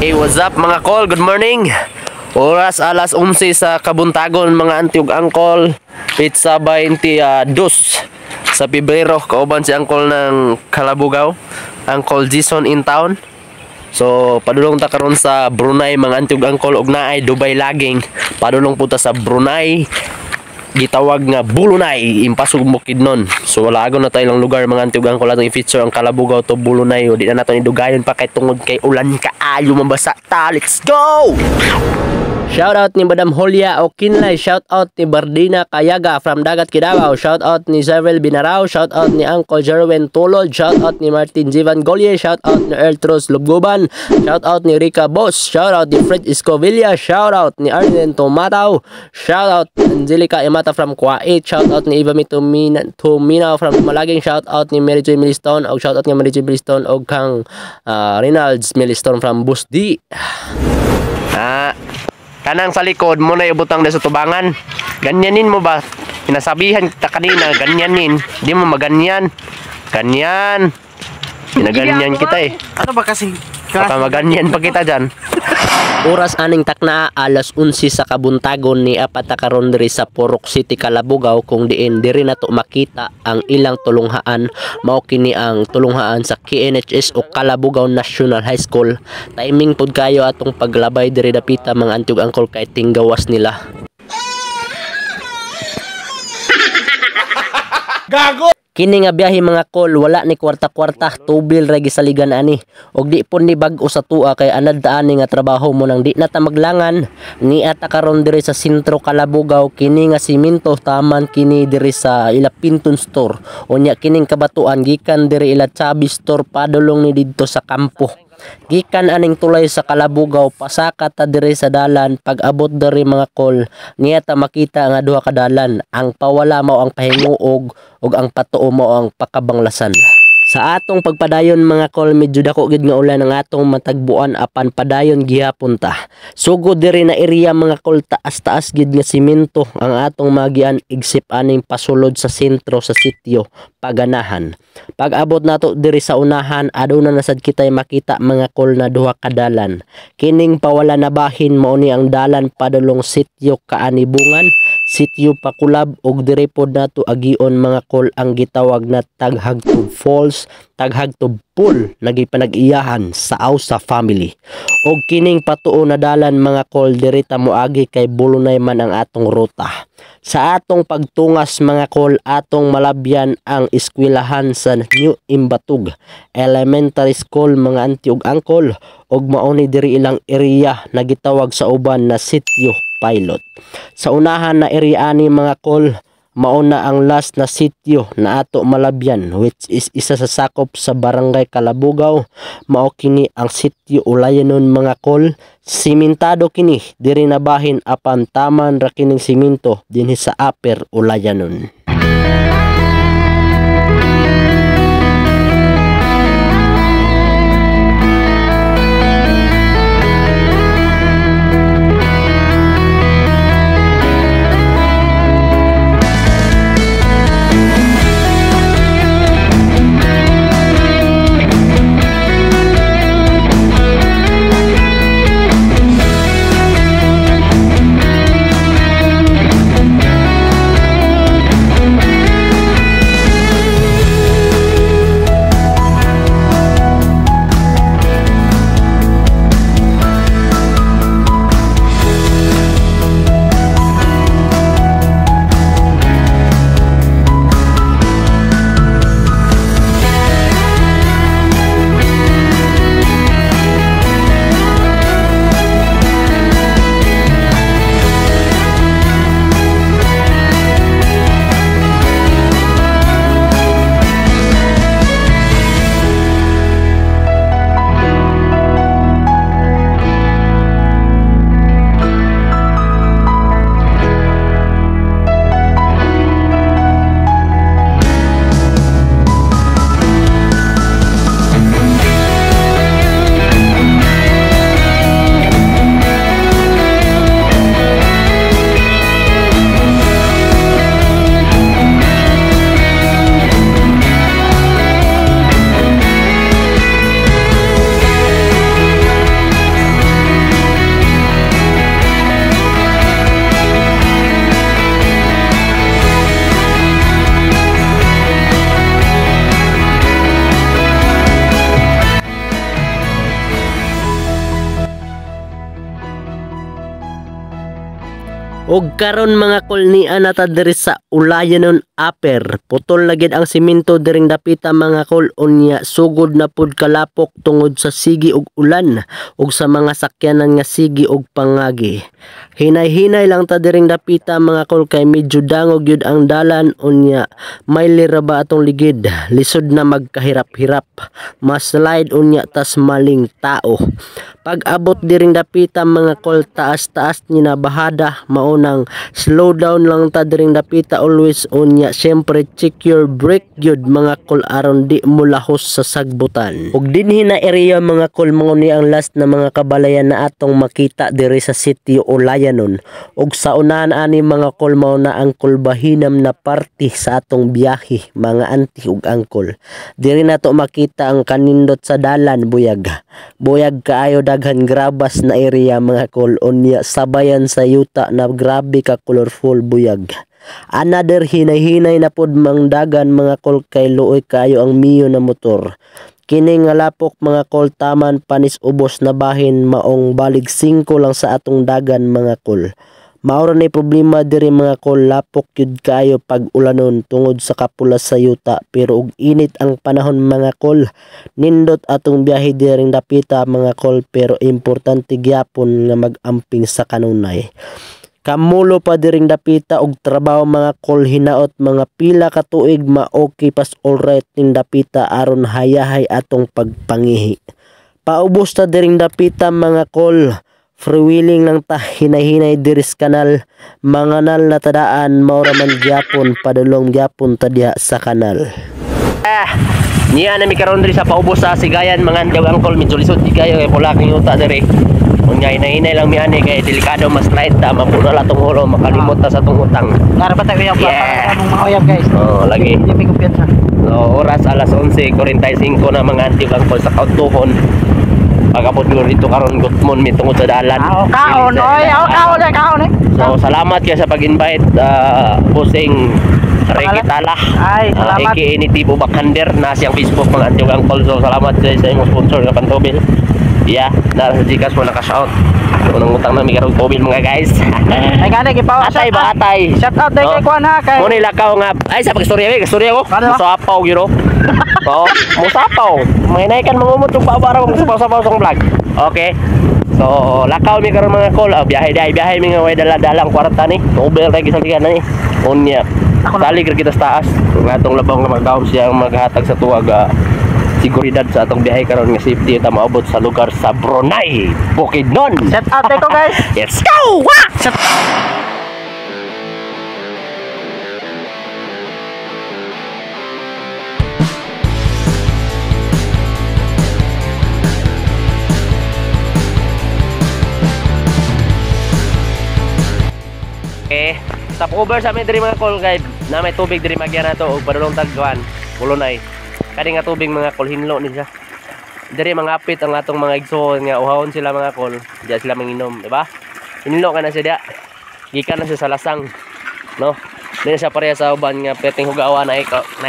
Hey, what's up mga kol? Good morning. Oras alas 11 sa Kabuntagon mga anti ug angkol. Pizza 22 sa Pebrero. Kauban si angkol ng Kalabugaw, Angkol Jason in town. So padulong ta karon sa Brunei mga anti ug angkol ug naay Dubai laging. Padulong punta sa Brunei. Gitawag nga Bulunay, impasug mo kidnon. So wala agon na tayo lang lugar mga anti ug angkol atong i-feature ang Kalabugaw to Bulunay. O di na nato idugayon pa kay tungod kay ulan kaayo mabasa ta. Let's go. Shout out ni Madam Holia Okinlay, shout out ni Bardina Kayaga from Dagat Kidabaw, shout out ni Zervel Binarao, shout out ni Uncle Jerwin Tulod, shout out ni Martin Jivan Golye, shout out ni Ertros Lubguban, shout out ni Rica Boss, shout out ni Fred Escovilla, shout out ni Arlen Tomataw, shout out Angelica Emata from Kuwait, shout out ni Eva Tumina from Malaging, shout out ni Mary Joy Milistone, og shout out ni Mary Joy Milistone og kang Reynolds Milistone from Busdi. Kanang sa likod mo na ibutang sa tubangan. Ganyanin mo ba? Pinasabihan kita kanina, ganyanin. Di mo maganyan. Ganyan. Pinaganyan kita eh. Ano ba kasi? Baka maganyan pa kita dyan. Oras aning takna alas 11 sa Kabuntagon ni apat karon diri sa Purok City Kalabugaw kung diin diri nato makita ang ilang tulunghaan. Mao kini ang tulunghaan sa KNHS o Kalabugaw National High School. Timing pud kayo atong paglabay diri dapita mga anti ug angkol kay tinggawas nila. Gago! Kini nga biyahe mga kol wala ni kwarta-kwarta, tubil ra gisaligan ani og di pud ni bag-o sa tua kay anad ani nga trabaho mo nang di na ta maglangan ni ata karon diri sa sentro Kalabugaw. Kini nga simento taman kini diri sa ila Pinton store unya kining kabatuan gikan diri ila Chabi store padulong ni didto sa kampo. Gikan aning tulay sa Kalabugaw pasaka ta diri sa dalan pag-abot diri mga kol niya ta makita nga duha ka dalan, ang pawala mao ang pahinguog ug ang patuo mao ang pakabanglasan. Sa atong pagpadayon mga kol medyo dako gid nga ulan ang atong matagbuan apan padayon gihapon ta. Sugod diri na area mga kol taas-taas gid nga simento ang atong magian igsip aning pasulod sa sentro sa sitio Paganahan. Pag-abot nato diri sa unahan aduna na sad kitay makita mga kol na duha ka dalan. Kining pawala na bahin mao ni ang dalan padulong sitio Kaanibungan, sitio Pakulab ug diri pod nato agion mga kol ang gitawag na Taghagtub Falls, Taghagtub Pool nagipanag-iyahan sa Ausa family. Og kining patuo na dalan mga kol diri ta moagi kay Bulunay man ang atong ruta. Sa atong pagtungas mga kol atong malabyan ang eskwelahan sa New Imbatug Elementary School mga anti ug angkol og mao ni diri ilang area na gitawag sa uban na sitio Pilot. Sa unahan na area ani mga kol mao na ang last na sitio na ato malabyan which is isa sa sakop sa barangay Kalabugaw. Mao kini ang sitio Ulayanon mga kol. Simentado kini diri na bahin apan taman ra kining simento dinhi sa Upper Ulayanon. Og karon mga kol ni anata diri sa Ulayanon Upper. Putol na gid ang simento diring dapita mga kol, unya sugod na pud kalapok tungod sa sigi ug ulan ug sa mga sakyanan nga sigi ug pangagi. Hinay-hinay lang ta diring dapita mga kol kay medyo dangog yun ang dalan, unya may lira ba atong ligid, lisod na magkahirap-hirap, mas slide unya tas maling tao. Pag abot diring dapita mga kol, taas-taas ni na bahada, maunang slow down lang ta diring dapita always, unya syempre check your brake gyud mga kol aron di mo lahos sa sagbutan. Ug dinhi na area mga kol, mao ni ang last na mga kabalayan na atong makita diri sa Sitio Ulayanon. Ug sa unahan ani mga kol, mao na ang kulbahinam na parte sa atong biyahe mga auntie ug angkol. Diri na to makita ang kanindot sa dalan, buyag kaayo, daghan grabas na area mga kol, unya sabayan sa yuta na grabe ka colorful buyag. Another hinay-hinay na pod mang dagan mga kol, kay luoy kayo ang miyo na motor. Kini nga lapok mga kol, taman panis ubos na bahin, maong balig 5 lang sa atong dagan mga kol. Maura na problema diri mga kol, lapok yun kayo pag ulanon tungod sa kapulas sa yuta, pero ug init ang panahon mga kol. Nindot atong biyahe diring dapita mga kol, pero importante gyapon nga mag-amping sa kanunay. Kamulo pa diring dapita og trabaho mga kol, hinaot mga pila ka tuig ma-okay pas alright ning dapita aron hayahay atong pagpangihi. Paubos ta diring dapita mga kol, freewheeling lang ta, hinay-hinay diris kanal, manganal na tadaan, maura man gyapon, padulong gyapon ta diha sa kanal. Niya na mi karon diri sa paubos sa Sigayan mga antiog angkol, medyo lisod di kayo kay pula kang yuta diri. Unya hinay-hinay lang mi ani kay delikado, mas light ta, mapuno la tong hulo, makalimot ta sa tong utang. Para ba tayo yung among mga uyab guys? Oh, lagi. Hindi may kumpiyansa. So, oras alas 11:45 na mga antiog angkol sa kautuhon. Pagabot ko dito karon gutmon mi tungod sa dalan. Kaon, oy, kaon eh. So, salamat kaya sa pag-invite, bossing Reggie Tala. Ay, salamat. AKA ni Tibo Bakander na siyang Facebook mga antiog angkol. So, salamat sa imong sponsor nga Pantobil. Yeah, na sa Gcash mo naka-shout. Unang utang na mi karong Tobil mga guys. Ay gani gipaw. Atay ba atay? Shout out day kay Kuan ha kay. Mo ni lakaw nga ay sa pagstorya ko. So apaw gyud. So, mo sapaw. May naikan mangumot og paabara mo sapaw-sapaw sa vlog. Okay. So, lakaw mi karon mga kol. Biyahe mi nga way dala-dalang kwarta ni. Tobil ra gisaligan ni. Unya. Salig ra kita sa taas. Nga atong labang nga magdaom siya maghatag sa tuwag seguridad sa atong biyahe karon nga safety ta maabot sa lugar sa Brunei, Bukidnon. Shout out day ko guys. Let's go! Wah! Okay, stop over sa amin diri mga kol guys. Na may tubig diri magyan na to og padulong tagkuan. Pulonay. Kani nga tubig mga kol, hinlo ni siya. Diri mga apit ang atong mga igsoon nga uhawon sila mga kol. Diya sila manginom, di ba? Hinlo ka na siya diya. Gikan na siya sa lasang. No? Dili siya pareha sa uban nga peting hugawa na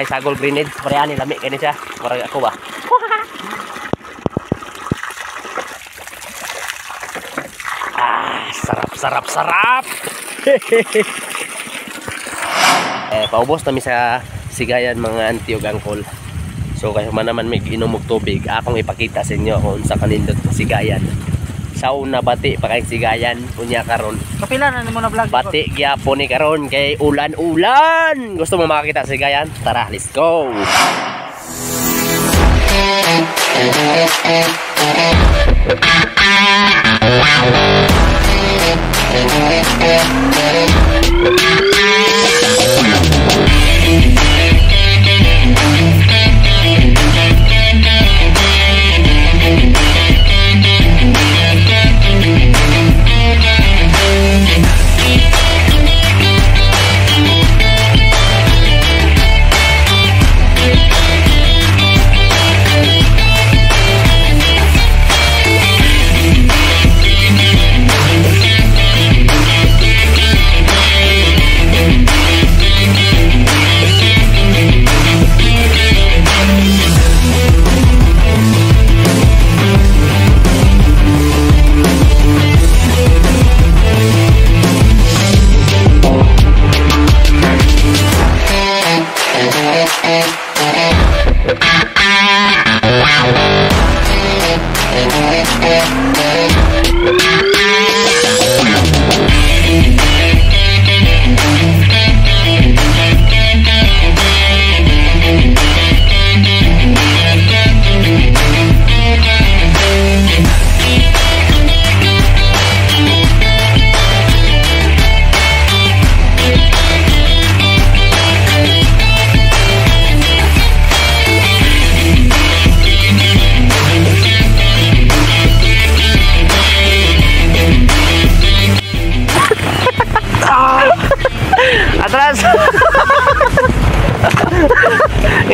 sagol grenade. Pareha ni lami kani siya. Parang ako ba? Sarap. Paubos na mi sa Sigayan mga antiog angkol. So kayo man naman may inom og tubig, akong ipakita sa inyo kung sa kanindot Sigayan. Sa una bati pa kay Sigayan, unya karon. Kapila na mo na vlog. Bati gyapon ni karon kay ulan-ulan. Gusto mo makakita sa Sigayan? Tara, let's go.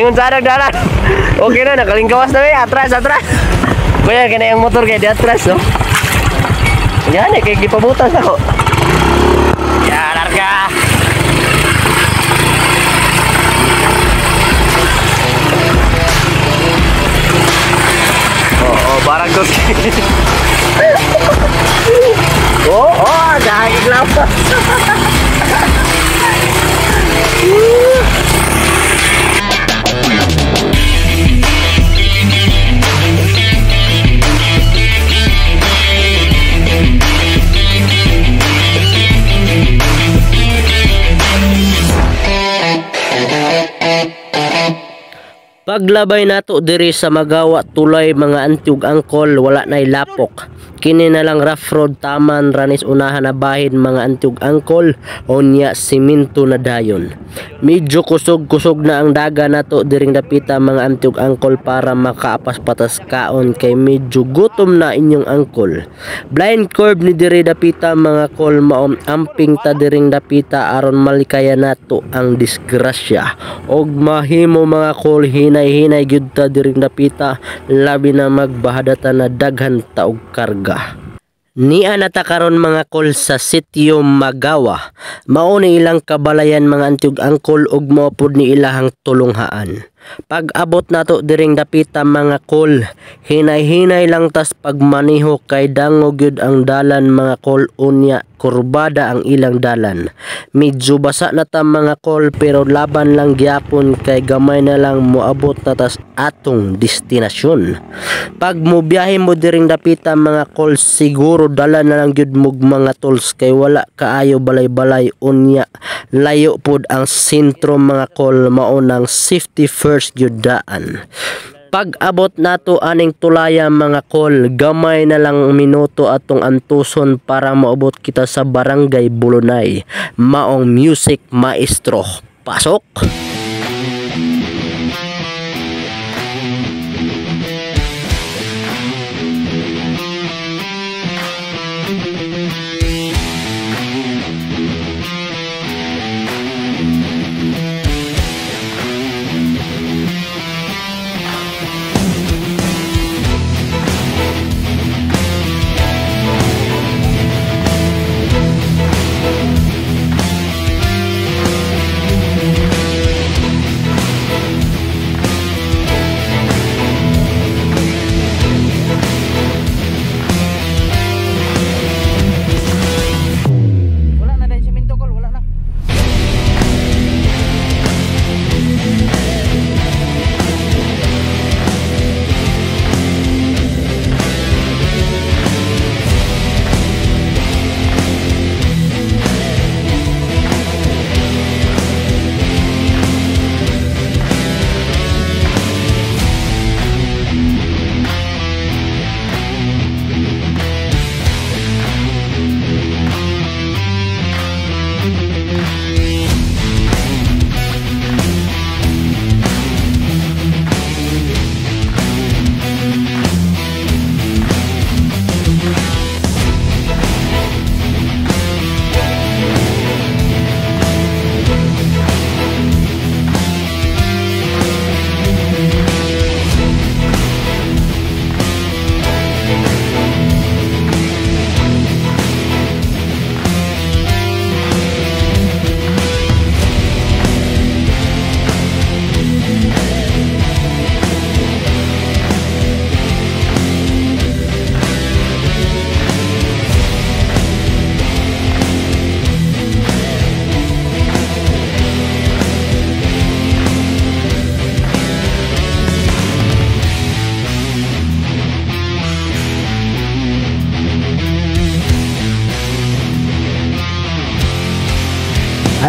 Ingon sa dalan. Okay na, nakalingkawas na atras. Kuya, kaya yung motor kayo di atras, no? Yan kaya gipabutas ako. Ya, larga. Barang dos. Dahil lapas. Paglabay nato diri sa Magawa tulay mga antiog angkol wala nay lapok. Kini na lang rough road taman ranis unahan na bahin mga antiog angkol unya simento na dayon. Medyo kusog na ang daga nato diring dapita mga antiog angkol para makaapas patas kaon kay medyo gutom na inyong angkol. Blind curve ni diri dapita mga kol maom amping ta diring dapita aron malikaya nato ang disgrasya og mahimo mga kol hinay gyud ta diring dapita labi na magbahadata na daghan ta og karga. Niya nata karon mga kol sa sitio Magawa. Mao ni ilang kabalayan mga antiog angkol ug mao pud ni ilahang tulunghaan. Pag abot nato diring dapita mga kol, hinay lang tas pagmaniho kay dango gyud ang dalan mga kol unya kurbada ang ilang dalan. Medyo basa na ta mga kol pero laban lang gyapon kay gamay na lang moabot na tas atong destinasyon. Pag mobiyahe mo diring dapita mga kol siguro dala na lang gyud mog mga tools kay wala kaayo balay-balay unya layo pod ang sentro mga kol mao nang safety first gyud daan. Pag abot nato aning tulaya mga kol, gamay na lang minuto atong antuson para maabot kita sa Barangay Bulunay. Maong music maestro. Pasok!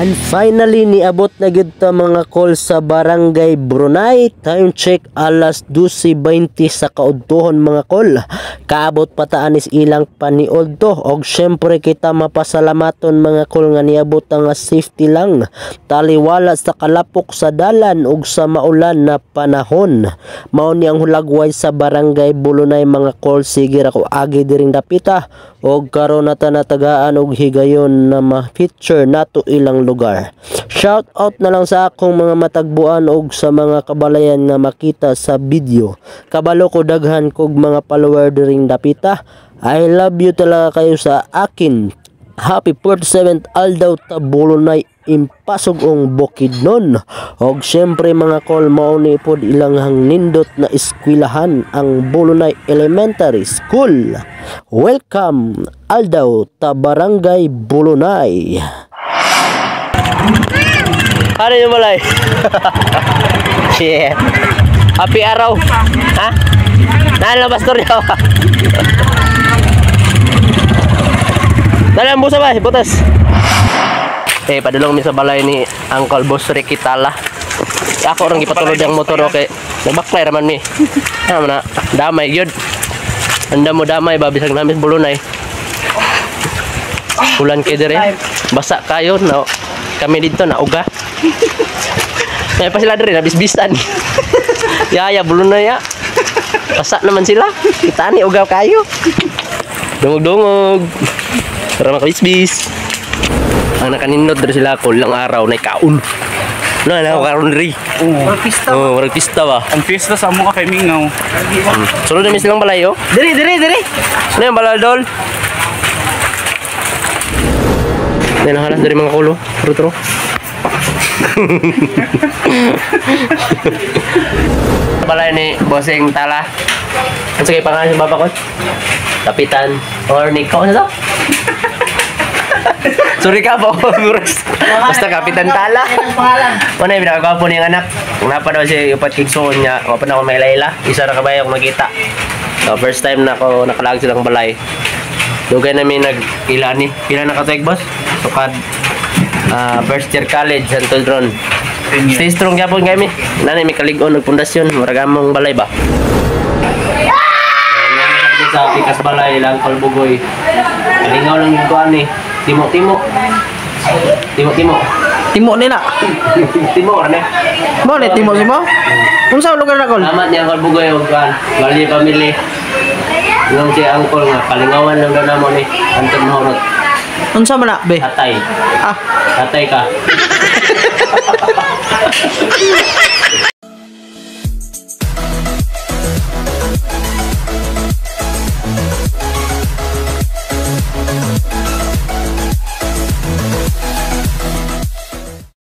And finally niabot na gyud ta mga kol sa Barangay Brunei. Time check alas 12:20 sa kaudtohon mga kol. Kaabot pa ta anis ilang paniudto og syempre kita mapasalamaton mga kol nga niabot nga safety lang. Taliwala sa kalapok sa dalan ug sa maulan na panahon. Mao ni ang hulagway sa Barangay Bulunay mga kol. Sige ra ko agi diring dapita og karon na ta natagaan og higayon na ma-feature nato ilang lugar. Shout out na lang sa akong mga matagbuan og sa mga kabalayan nga makita sa video. Kabalo ko daghan kog mga follower diring dapita. I love you talaga kayo sa akin. Happy 47th Aldaw Tabulonay impasog ong Bukidnon. Og syempre mga kol, mao ni pod ilanghang nindot na eskwelahan ang Bulonay Elementary School. Welcome Aldaw ta Barangay Bulonay. Ano yung malay? Shit. Happy araw. Ha? Nalabas to rin ako. Dali ang busa ba? Butas. Padulong mi sa balay ni Uncle Boss Ricky Tala. Ako orang ipatulod ang motor okay. Nagbaklay raman mi. Ano na? Damay gyud. Anda mo damay ba bisag namin Bulonay. Ulan kay dire. Basa kayo no. Kami dito na uga. May pa sila dire na bisbisan. Ya Bulonay ya. Basa naman sila. Kita ni ugaw kayo. Dungog-dungog. Para makabisbis. Ang nakanindot dari sila ko lang araw na ikaon. Na karon diri. Oh, warag pista ba? Ang pista sa mo ka kay Mingaw. Sunod na mi silang balay oh. Diri. Ano yung baladol? Ano yung halas dari mga kulo? Tro. Balay ni Bossing Tala. Ano sa kayo pangalan sa baba ko? Kapitan or Nico, ano to? Sorry ka po, basta Kapitan Tala. Ano yung pinakagwapo niyang anak? Kung napa daw siya upat kigsoon niya, wapa na ako may layla. Isa na kabayo akong makita. So first time na ako nakalag silang balay. Dugay namin nag-ilani. Pila na katuig boss? Sukad first year college, Santodron. Stay strong yapon kami. Nanay may kalig-on nagpundasyon, maragamong balay ba? Sa Pikas Balay lang Kalbugoy. Kalingaw lang yung kuan ni Timo. Timo nila. Timo ano? Mo ni Timo si mo? Unsa lugar na kol? Salamat niya Kalbugoy og kuan. Bali family. Nung si Angkol nga kalingawan lang daw namo ni Anton Horot. Unsa man na be? Tatay. Ah, Tatay ka.